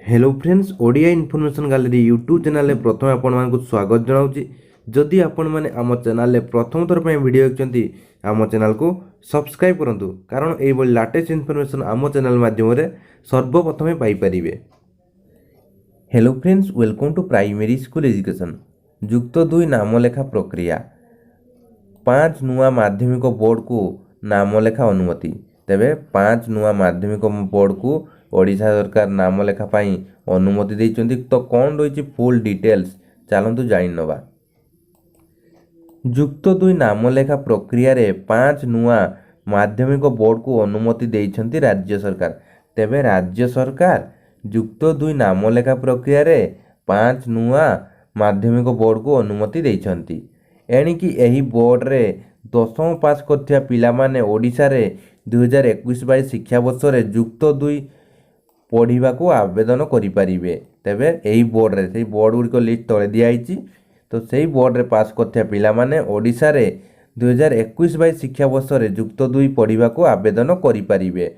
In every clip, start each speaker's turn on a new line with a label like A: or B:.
A: Hello friends Odia information gallery YouTube channel प्रथम आपको स्वागत जनाऊँगी। जदि आपण मैंने आम चैनल प्रथम थर पर वीडियो देखते आम चैनल को सब्सक्राइब करूँ कारण ये लाटेस्ट इनफॉरमेशन आम चैनल माध्यम सर्वप्रथमे पाइपर। Hello friends welcome to primary school education. जुक्त 2 नामलेखा प्रक्रिया 5 नुआ माध्यमिक बोर्ड को नामलेखा अनुमति। तेबे 5 नुआ माध्यमिक बोर्ड को ओडिशा सरकार नामलेखा पाई अनुमति देइचंती। तो कौन रही फुल डिटेल्स चलतु जान नवा। जुक्त 2 नामलेखा प्रक्रिया रे 5 नुआ माध्यमिक बोर्ड को अनुमति देइचंती राज्य सरकार। तेबे राज्य सरकार जुक्त 2 नामलेखा प्रक्रिया रे 5 नुआ माध्यमिक बोर्ड को अनुमति देइचंती। एणिकी एही बोर्ड रे 10वीं पास करथिया पिला माने ओडिशा रे 2021-22 शिक्षा वर्ष रे जुक्त 2 पढ़ा को आवेदन करें। तेबे यही बोर्ड रे से बोर्ड गुड़िक लिस्ट तले दिखाई। तो से बोर्ड रे पास करथिया पिला माने ओडिशा रे 2021-22 शिक्षा वर्ष रे जुक्त 2 पढ़ा को आवेदन करें।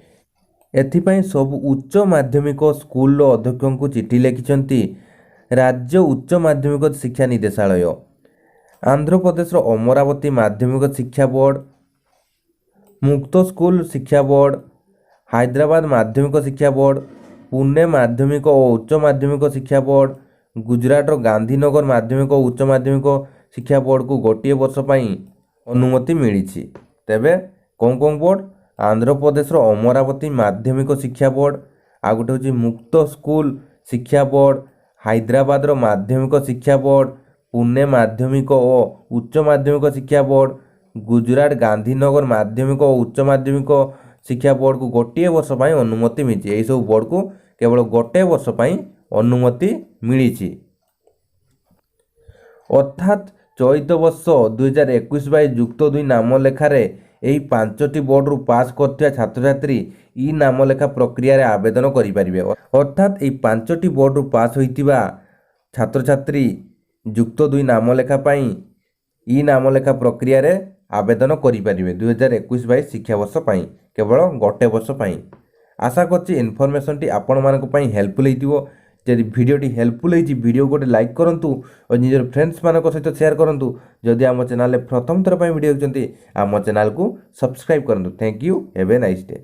A: एथिपाई सब उच्च माध्यमिक स्कूल अध्यक्ष को चिठी लिखिछंती राज्य उच्च माध्यमिक शिक्षा निर्देशालय, आंध्र प्रदेश अमरावती माध्यमिक शिक्षा बोर्ड, मुक्त स्कूल शिक्षा बोर्ड, हैदराबाद माध्यमिक शिक्षा बोर्ड, पुणे माध्यमिक और उच्च माध्यमिक शिक्षा बोर्ड, गुजरात गांधीनगर माध्यमिक और उच्च माध्यमिक शिक्षा बोर्ड को गोटे वर्ष पई अनुमति मिली। तेबे कौन कौन बोर्ड? आंध्र प्रदेश अमरावती माध्यमिक शिक्षा बोर्ड, आ गोटे हूँ मुक्त स्कूल शिक्षा बोर्ड, हैदराबाद माध्यमिक शिक्षा बोर्ड, पुणे माध्यमिक और उच्च माध्यमिक शिक्षा बोर्ड, गुजरात गांधीनगर माध्यमिक और उच्च माध्यमिक शिक्षा बोर्ड को गोटे वर्ष पई अनुमति मिली। यही सब बोर्ड को केवल गोटे वर्ष पई अनुमति मिली। अर्थात चलित वर्ष 2021-22 जुक्त 2 नामलेखार यही 5टी बोर्ड रु पास करथिया छात्र छात्री ई नामलेखा प्रक्रिया रे आवेदन करि परिबे। अर्थात यही 5टी बोर्ड रु पास होइतिबा छात्र छात्री जुक्त 2 नामलेखा पई ई नामलेखा प्रक्रिया रे आवेदन करि परिबे 2021-22 शिक्षा वर्ष पई केवल गोटे वर्ष पई। आशा करछि इनफॉरमेशन टी आपण मानक पई हेल्पफुल हेतिबो। जदि वीडियोटी हेल्पफुल होती वीडियो गोटे लाइक करूँ और निजर फ्रेंड्स मान सहित शेयर करूँ। जदि आम चैनल प्रथम थर वीडियो देखते आम चैनल को सब्सक्राइब करूँ। Thank you, have a nice day.